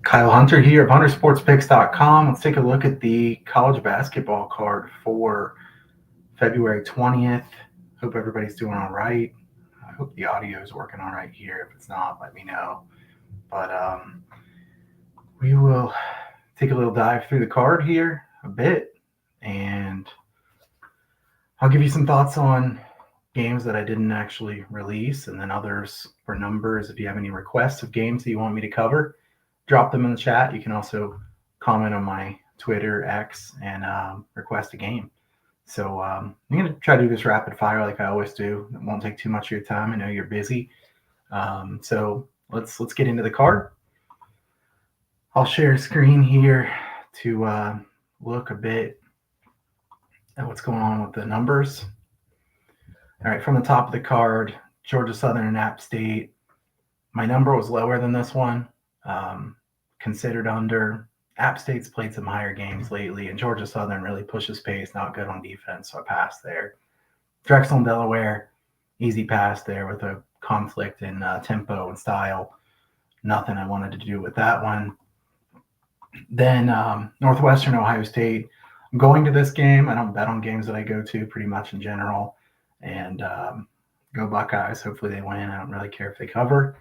Kyle Hunter here of HunterSportsPicks.com. Let's take a look at the college basketball card for February 20th. Hope everybody's doing all right. I hope the audio is working all right here. If it's not, let me know. But we will take a little dive through the card here a bit, and I'll give you some thoughts on games that I didn't actually release, and then others for numbers. If you have any requests of games that you want me to cover, drop them in the chat. You can also comment on my Twitter, X, and request a game. So I'm going to try to do this rapid fire like I always do. It won't take too much of your time. I know you're busy. So let's get into the card. I'll share a screen here to look a bit at what's going on with the numbers. All right, from the top of the card, Georgia Southern and App State. My number was lower than this one. Considered under. App State's played some higher games lately, and Georgia Southern really pushes pace, not good on defense, so I passed there. Drexel and Delaware, easy pass there with a conflict in tempo and style. Nothing I wanted to do with that one. Then Northwestern Ohio State. I'm going to this game. I don't bet on games that I go to pretty much in general. And go Buckeyes. Hopefully they win. I don't really care if they cover.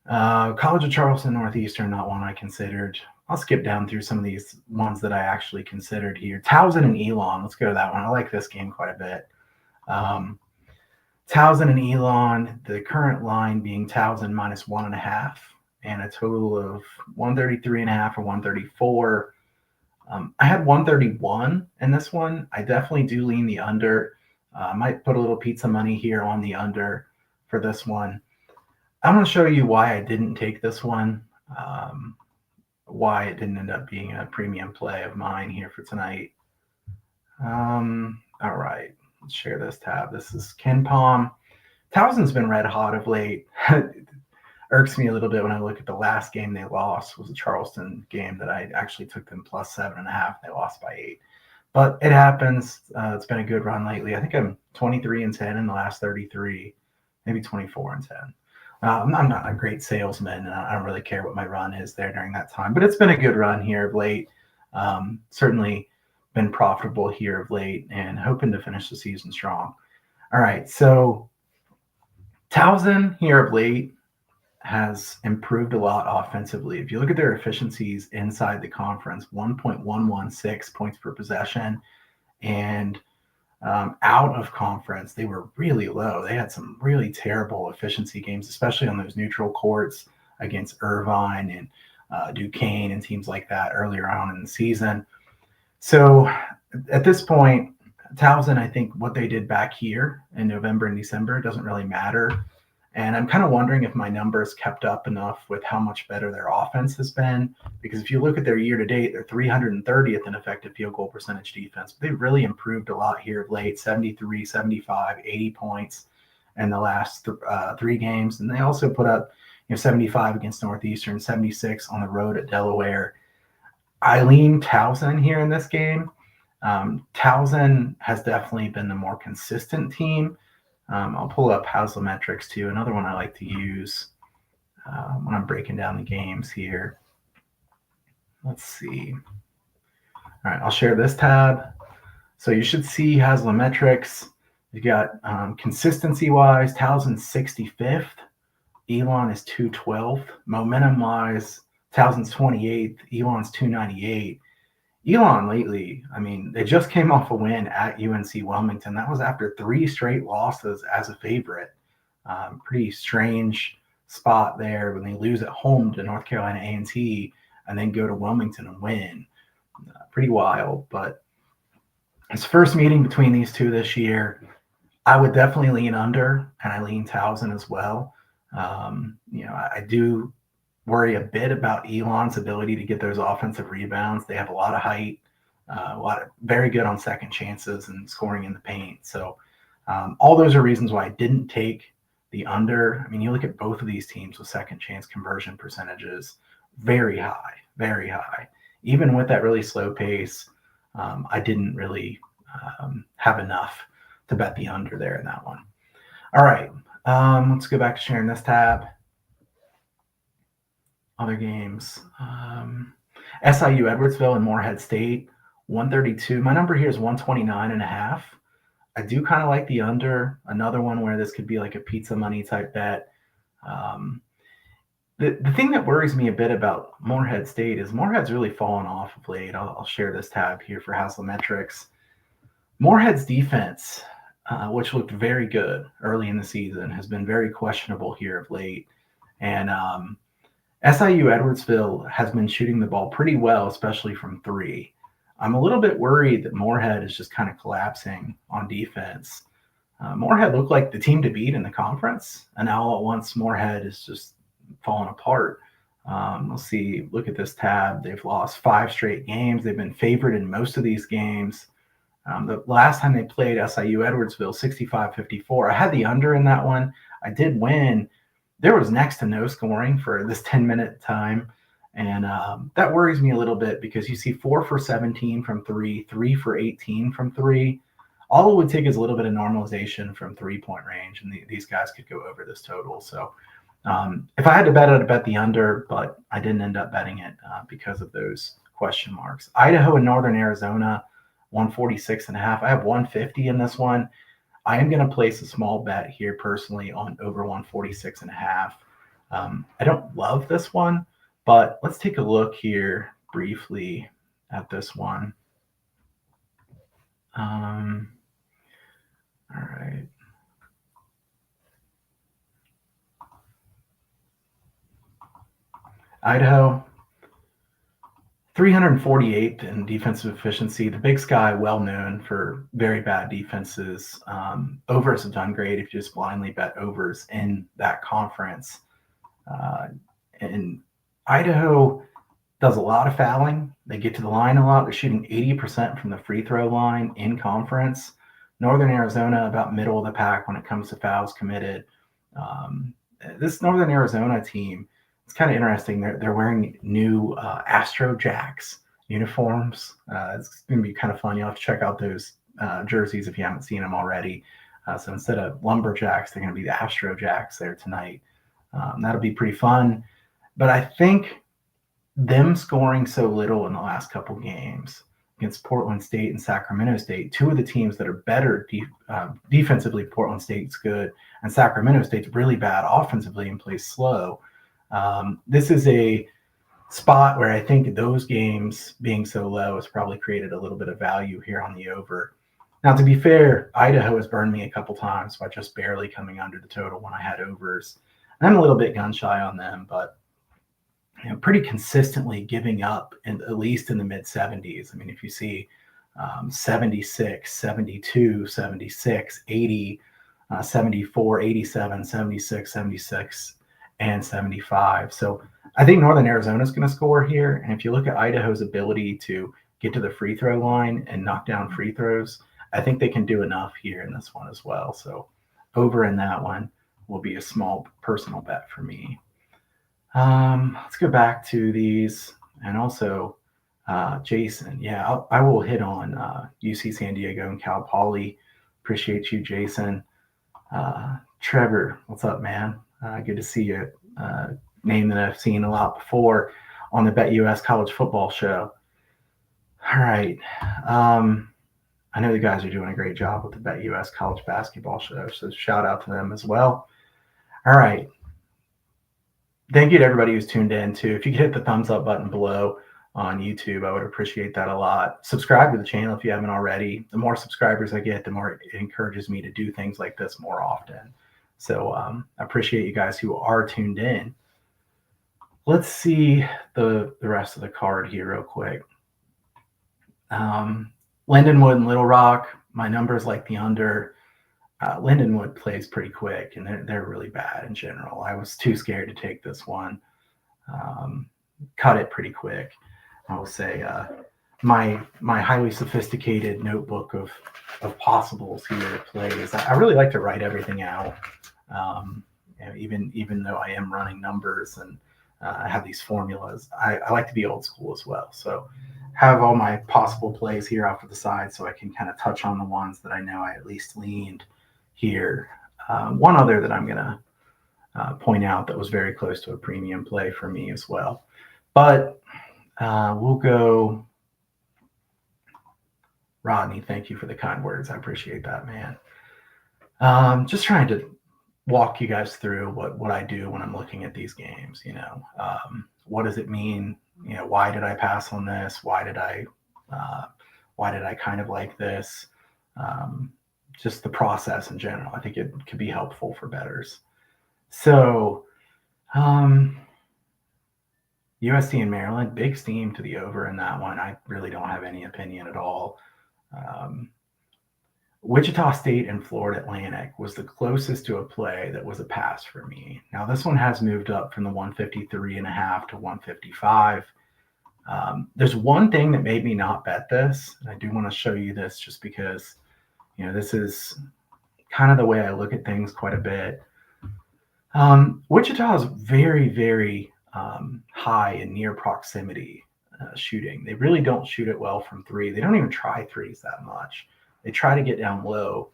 College of Charleston Northeastern, not one I considered. I'll skip down through some of these ones that I actually considered here. Towson and Elon. Let's go to that one. I like this game quite a bit. Towson and Elon, the current line being Towson minus 1.5 and a total of 133.5 or 134. I had 131 in this one. I definitely do lean the under. I might put a little pizza money here on the under for this one. I'm going to show you why I didn't take this one, why it didn't end up being a premium play of mine here for tonight. All right, let's share this tab. This is Ken Palm. Towson's been red hot of late. It irks me a little bit when I look at the last game they lost was a Charleston game that I actually took them plus 7.5. They lost by 8. But it happens. It's been a good run lately. I think I'm 23-10 in the last 33, maybe 24-10. I'm not a great salesman, and I don't really care what my run is there during that time. But it's been a good run here of late. Certainly been profitable here of late, and hoping to finish the season strong. All right, so Towson here of late has improved a lot offensively. If you look at their efficiencies inside the conference, 1.116 points per possession, and out of conference, they were really low. They had some really terrible efficiency games, especially on those neutral courts against Irvine and Duquesne and teams like that earlier on in the season. So at this point, Towson, I think what they did back here in November and December doesn't really matter. And I'm kind of wondering if my numbers kept up enough with how much better their offense has been. Because if you look at their year-to-date, they're 330th in effective field goal percentage defense. But they've really improved a lot here of late, 73, 75, 80 points in the last 3 games. And they also put up 75 against Northeastern, 76 on the road at Delaware. I lean Towson here in this game. Towson has definitely been the more consistent team. I'll pull up Haslametrics too, another one I like to use when I'm breaking down the games here. Let's see. All right, I'll share this tab. So you should see Haslametrics. You got consistency-wise, Towson's 65th. Elon is 212th. Momentum-wise, Towson's 28th. Elon's 298. Elon lately, I mean, they just came off a win at UNC Wilmington. That was after 3 straight losses as a favorite. Pretty strange spot there when they lose at home to North Carolina A&T and then go to Wilmington and win. Pretty wild. But his first meeting between these two this year, I would definitely lean under, and I lean Towson as well. I do worry a bit about Elon's ability to get those offensive rebounds. They have a lot of height, very good on second chances and scoring in the paint. So all those are reasons why I didn't take the under. I mean, you look at both of these teams with second chance conversion percentages, very high, very high. Even with that really slow pace, I didn't really have enough to bet the under there in that one. All right, let's go back to sharing this tab. other games. SIU Edwardsville and Morehead State, 132. My number here is 129.5. I do kind of like the under. Another one where this could be like a pizza money type bet. Um, the thing that worries me a bit about Morehead State is Morehead's really fallen off of late. I'll share this tab here for Haslametrics. Morehead's defense, which looked very good early in the season, has been very questionable here of late. And SIU Edwardsville has been shooting the ball pretty well, especially from three. I'm a little bit worried that Morehead is just kind of collapsing on defense. Morehead looked like the team to beat in the conference, and now all at once Morehead is just falling apart. Let's see, look at this tab. They've lost 5 straight games. They've been favored in most of these games. The last time they played SIU Edwardsville, 65-54. I had the under in that one. I did win. There was next to no scoring for this 10-minute time. And that worries me a little bit because you see 4 for 17 from 3, 3 for 18 from 3. All it would take is a little bit of normalization from 3-point range, and these guys could go over this total. So if I had to bet, I'd bet the under, but I didn't end up betting it because of those question marks. Idaho and Northern Arizona, 146.5. I have 150 in this one. I am going to place a small bet here personally on over 146.5. I don't love this one, but let's take a look here briefly at this one. All right. Idaho, 348th in defensive efficiency. The Big Sky, well known for very bad defenses. Overs have done great if you just blindly bet overs in that conference. And Idaho does a lot of fouling. They get to the line a lot. They're shooting 80% from the free throw line in conference. Northern Arizona, about middle of the pack when it comes to fouls committed. This Northern Arizona team, it's kind of interesting. They're wearing new Astro Jacks uniforms. It's going to be kind of fun. You'll have to check out those jerseys if you haven't seen them already. So instead of Lumberjacks, they're going to be the Astro Jacks there tonight. That'll be pretty fun. But I think them scoring so little in the last couple games against Portland State and Sacramento State, two of the teams that are better defensively. Portland State's good, and Sacramento State's really bad offensively and plays slow. This is a spot where I think those games being so low has probably created a little bit of value here on the over. Now, to be fair, Idaho has burned me a couple times by just barely coming under the total when I had overs. I'm a little bit gun shy on them, but pretty consistently giving up at least in the mid 70s. I mean, if you see 76, 72, 76, 80, 74, 87, 76, 76, and 75. So I think Northern Arizona is going to score here. And if you look at Idaho's ability to get to the free throw line and knock down free throws, I think they can do enough here in this one as well. So over in that one will be a small personal bet for me. Let's go back to these, and also Jason. Yeah, I will hit on UC San Diego and Cal Poly. Appreciate you, Jason. Trevor, what's up, man? Good to see you. Name that I've seen a lot before on the BetUS College Football Show. All right. I know the guys are doing a great job with the BetUS College Basketball Show, so shout out to them as well. All right. Thank you to everybody who's tuned in too. If you could hit the thumbs up button below on YouTube, I would appreciate that a lot. Subscribe to the channel if you haven't already. The more subscribers I get, the more it encourages me to do things like this more often. So I appreciate you guys who are tuned in. Let's see the rest of the card here real quick. Lindenwood and Little Rock, my numbers like the under. Lindenwood plays pretty quick, and they're really bad in general. I was too scared to take this one. Cut it pretty quick. I will say my highly sophisticated notebook of possibles here plays. I really like to write everything out, even though I am running numbers and I have these formulas. I like to be old school as well. So have all my possible plays here off to the side so I can kind of touch on the ones that I know I at least leaned here. One other that I'm going to point out that was very close to a premium play for me as well. But we'll go. Rodney, thank you for the kind words. I appreciate that, man. Just trying to walk you guys through what I do when I'm looking at these games. What does it mean? Why did I pass on this? Why did I kind of like this? Just the process in general. I think it could be helpful for bettors. So, USC and Maryland, big steam to the over in that one. I really don't have any opinion at all. Wichita State and Florida Atlantic was the closest to a play that was a pass for me. Now, this one has moved up from the 153.5 to 155. There's one thing that made me not bet this, and I do want to show you this just because, this is kind of the way I look at things quite a bit. Wichita is very, very high in near proximity shooting. They really don't shoot it well from three. They don't even try threes that much. They try to get down low.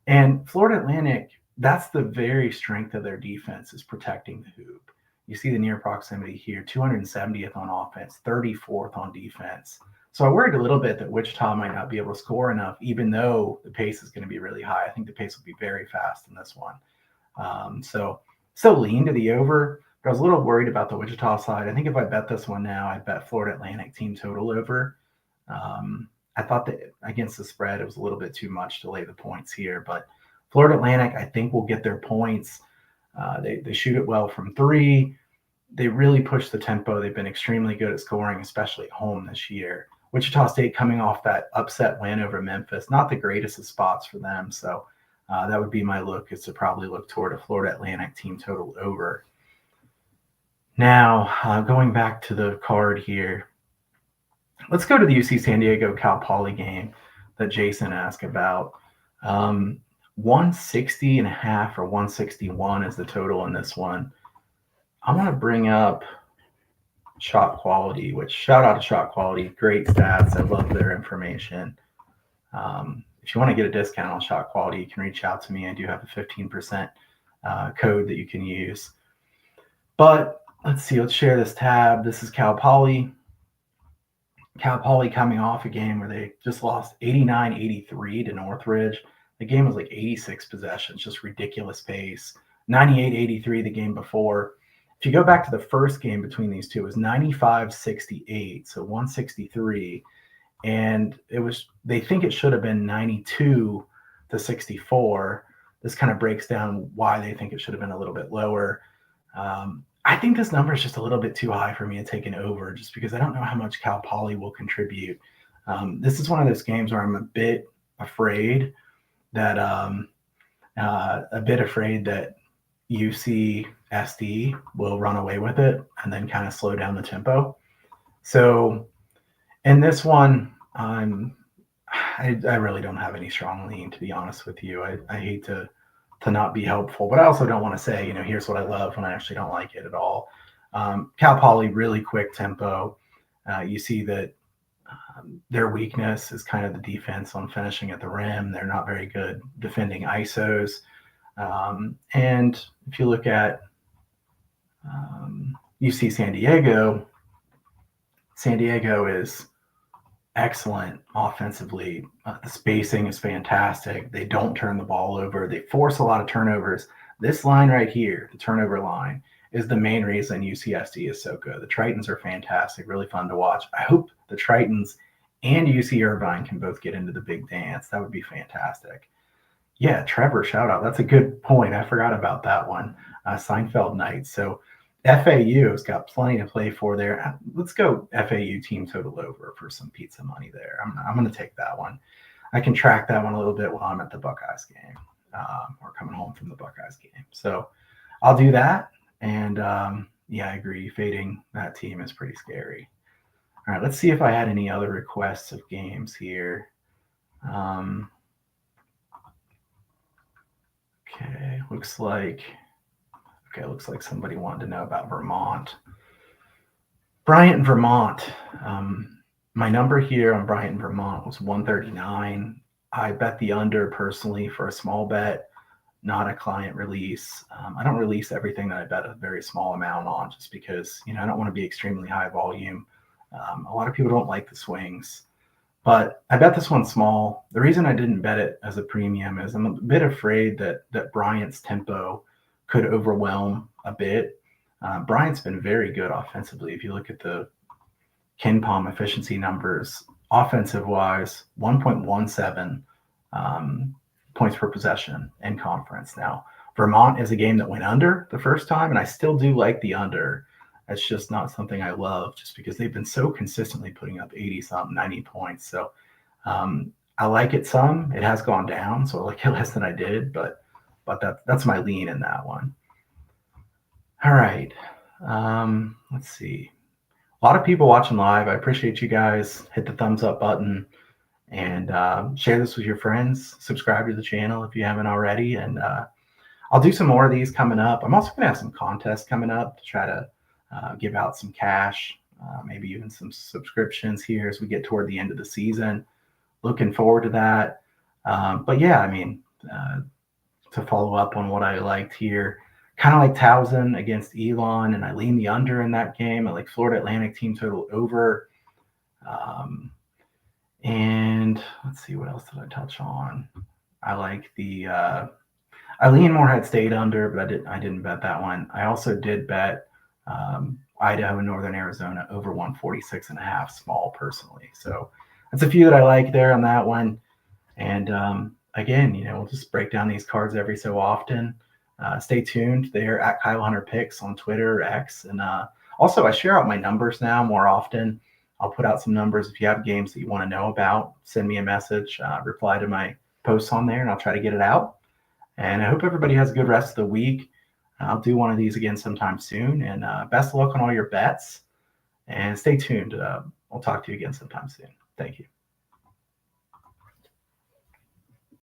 And Florida Atlantic, that's the very strength of their defense, is protecting the hoop. You see the near proximity here, 270th on offense, 34th on defense. So I worried a little bit that Wichita might not be able to score enough, even though the pace is going to be really high. I think the pace will be very fast in this one. So still lean to the over, but I was a little worried about the Wichita side. I think if I bet this one now, I'd bet Florida Atlantic team total over. I thought that against the spread, it was a little bit too much to lay the points here, but Florida Atlantic, I think, will get their points. They shoot it well from three. They really push the tempo. They've been extremely good at scoring, especially at home this year. Wichita State coming off that upset win over Memphis, not the greatest of spots for them. So that would be my look, is to probably look toward a Florida Atlantic team total over. Now, going back to the card here, let's go to the UC San Diego Cal Poly game that Jason asked about. 160.5 or 161 is the total in this one. I want to bring up Shot Quality, which, shout out to Shot Quality, great stats. I love their information. If you want to get a discount on Shot Quality, you can reach out to me. I do have a 15% code that you can use. But let's see, let's share this tab. This is Cal Poly. Cal Poly coming off a game where they just lost 89-83 to Northridge. The game was like 86 possessions, just ridiculous pace. 98-83 the game before. If you go back to the first game between these two, it was 95-68, so 163. And it was, they think it should have been 92-64. This kind of breaks down why they think it should have been a little bit lower. I think this number is just a little bit too high for me to take an over, just because I don't know how much Cal Poly will contribute. This is one of those games where I'm a bit afraid that UCSD will run away with it and then kind of slow down the tempo. So in this one, I really don't have any strong lean, to be honest with you. I hate to not be helpful, but I also don't want to say, here's what I love when I actually don't like it at all. Cal Poly, really quick tempo. You see that their weakness is kind of the defense on finishing at the rim. They're not very good defending ISOs. And if you look at UC San Diego is excellent offensively. The spacing is fantastic. They don't turn the ball over. They force a lot of turnovers. This line right here, the turnover line, is the main reason UCSD is so good. The Tritons are fantastic, really fun to watch. I hope the Tritons and UC Irvine can both get into the big dance. That would be fantastic. Yeah, Trevor, shout out. That's a good point. I forgot about that one. Seinfeld night. So FAU has got plenty to play for there. Let's go FAU team total over for some pizza money there. I'm going to take that one. I can track that one a little bit while I'm at the Buckeyes game or coming home from the Buckeyes game. So I'll do that. And yeah, I agree. Fading that team is pretty scary. All right, let's see if I had any other requests of games here. Okay, looks like somebody wanted to know about Vermont. Bryant, Vermont. My number here on Bryant, Vermont was 139. I bet the under personally for a small bet. not a client release. I don't release everything that I bet a very small amount on, just because, I don't want to be extremely high volume. A lot of people don't like the swings, but I bet this one small. The reason I didn't bet it as a premium is I'm a bit afraid that Bryant's tempo could overwhelm a bit. Bryant's been very good offensively. If you look at the KenPom efficiency numbers, offensive wise, 1.17 points per possession in conference. Now, Vermont is a game that went under the first time, and I still do like the under. That's just not something I love, just because they've been so consistently putting up 80 something, 90 points. So I like it some. It has gone down, so I like it less than I did, but that's my lean in that one. All right. Let's see. A lot of people watching live. I appreciate you guys. Hit the thumbs up button and share this with your friends. Subscribe to the channel if you haven't already. And I'll do some more of these coming up. I'm also going to have some contests coming up to try to give out some cash, maybe even some subscriptions here as we get toward the end of the season. Looking forward to that. But yeah, to follow up on what I liked here, kind of like Towson against Elon, and I lean the under in that game. I like Florida Atlantic team total over. And let's see, what else did I touch on? I like the I lean Morehead State under, but I didn't bet that one. I also did bet Idaho and Northern Arizona over 146.5 small personally. So that's a few that I like there on that one. And again, we'll just break down these cards every so often. Stay tuned. They're at Kyle Hunter Picks on Twitter or X. And also, I share out my numbers now more often. I'll put out some numbers. If you have games that you want to know about, send me a message, reply to my posts on there, and I'll try to get it out. And I hope everybody has a good rest of the week. I'll do one of these again sometime soon. And best of luck on all your bets. And stay tuned. I'll talk to you again sometime soon. Thank you.